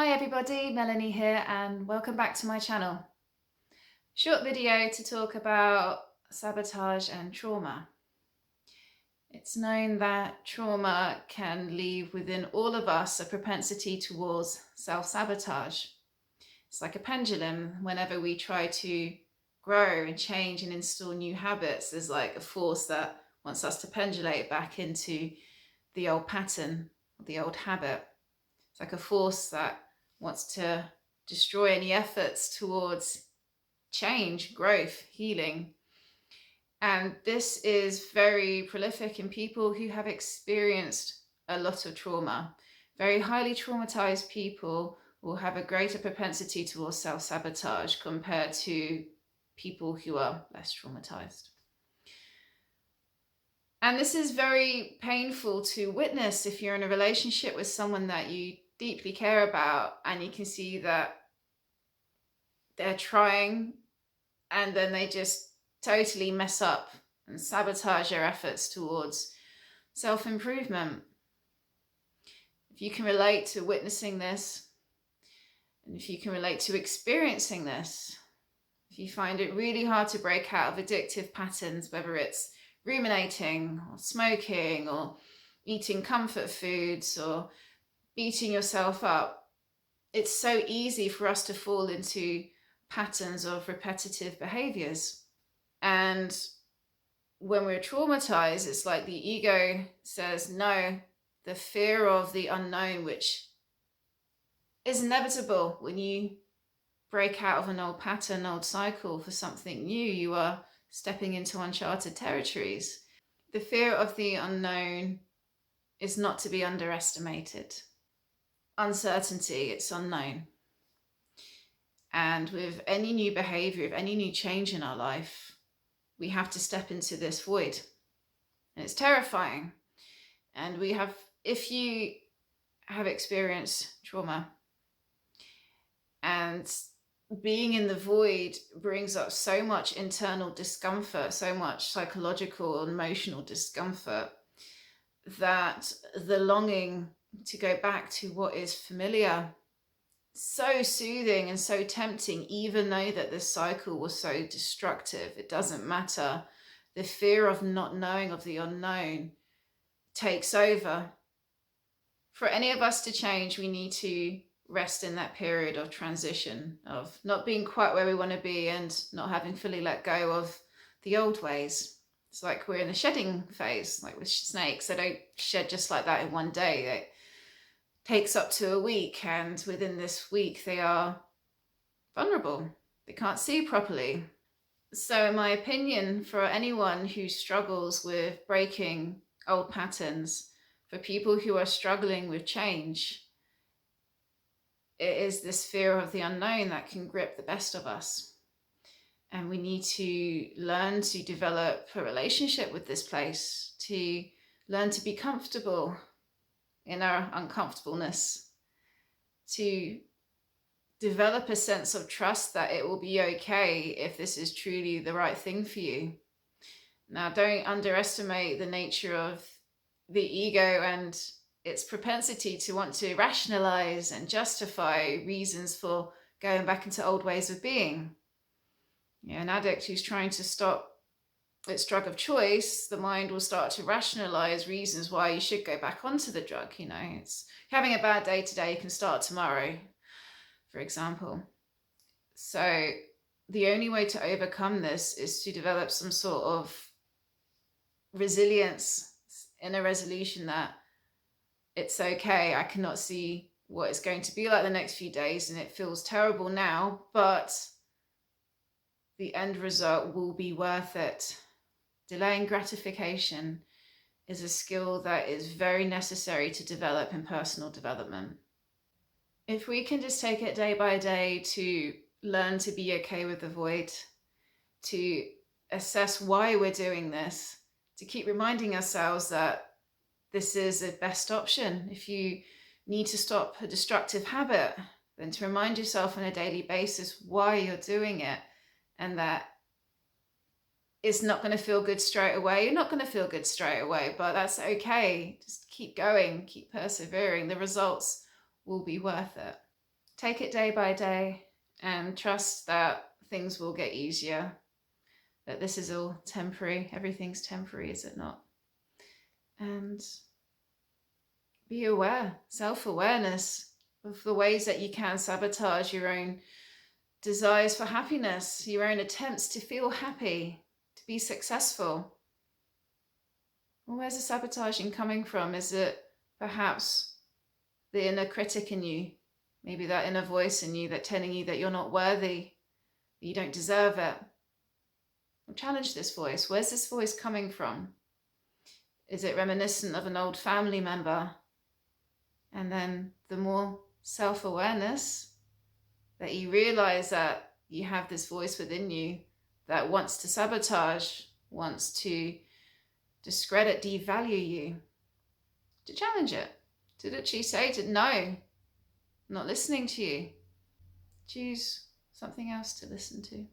Hi everybody, Melanie here and welcome back to my channel. Short video to talk about sabotage and trauma. It's known that trauma can leave within all of us a propensity towards self-sabotage. It's like a pendulum. Whenever we try to grow and change and install new habits, there's like a force that wants us to pendulate back into the old pattern, the old habit. It's like a force that wants to destroy any efforts towards change, growth, healing. And this is very prolific in people who have experienced a lot of trauma. Very highly traumatized people will have a greater propensity towards self-sabotage compared to people who are less traumatized. And this is very painful to witness if you're in a relationship with someone that you deeply care about and you can see that they're trying and then they just totally mess up and sabotage their efforts towards self-improvement. If you can relate to witnessing this, and if you can relate to experiencing this, if you find it really hard to break out of addictive patterns, whether it's ruminating or smoking or eating comfort foods or beating yourself up, it's so easy for us to fall into patterns of repetitive behaviors. And when we're traumatized, it's like the ego says, no, the fear of the unknown, which is inevitable when you break out of an old pattern, old cycle for something new, you are stepping into uncharted territories. The fear of the unknown is not to be underestimated. Uncertainty, it's unknown. And with any new behavior, with any new change in our life, we have to step into this void. And it's terrifying. And if you have experienced trauma, and being in the void brings up so much internal discomfort, so much psychological and emotional discomfort, that the longing to go back to what is familiar, so soothing and so tempting, even though that this cycle was so destructive. It doesn't matter. The fear of not knowing, of the unknown, takes over. For any of us to change, we need to rest in that period of transition, of not being quite where we want to be and not having fully let go of the old ways. It's like we're in a shedding phase, like with snakes. They don't shed just like that in one day. It takes up to a week, and within this week they are vulnerable. They can't see properly. So in my opinion, for anyone who struggles with breaking old patterns, for people who are struggling with change, it is this fear of the unknown that can grip the best of us. And we need to learn to develop a relationship with this place, to learn to be comfortable in our uncomfortableness, to develop a sense of trust that it will be okay if this is truly the right thing for you. Now, don't underestimate the nature of the ego and its propensity to want to rationalize and justify reasons for going back into old ways of being. An addict who's trying to stop its drug of choice, the mind will start to rationalize reasons why you should go back onto the drug. It's having a bad day today, you can start tomorrow, for example. So the only way to overcome this is to develop some sort of resilience, inner resolution that it's okay. I cannot see what it's going to be like the next few days, and it feels terrible now, but the end result will be worth it. Delaying gratification is a skill that is very necessary to develop in personal development. If we can just take it day by day to learn to be okay with the void, to assess why we're doing this, to keep reminding ourselves that this is the best option. If you need to stop a destructive habit, then to remind yourself on a daily basis why you're doing it, and that it's not going to feel good straight away. You're not going to feel good straight away, but that's okay. Just keep going, keep persevering. The results will be worth it. Take it day by day and trust that things will get easier, that this is all temporary. Everything's temporary, is it not? And be aware, self-awareness of the ways that you can sabotage your own desires for happiness, your own attempts to feel happy, to be successful. Well, where's the sabotaging coming from? Is it perhaps the inner critic in you? Maybe that inner voice in you that telling you that you're not worthy, that you don't deserve it. Well, challenge this voice. Where's this voice coming from? Is it reminiscent of an old family member? And then the more self-awareness that you realize that you have this voice within you that wants to sabotage, wants to discredit, devalue you, to challenge it, to literally say to no, I'm not listening to you. Choose something else to listen to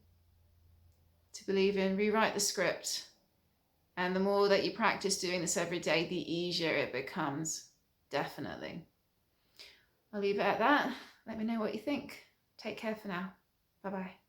believe in, rewrite the script. And the more that you practice doing this every day, the easier it becomes, definitely. I'll leave it at that. Let me know what you think. Take care for now. Bye-bye.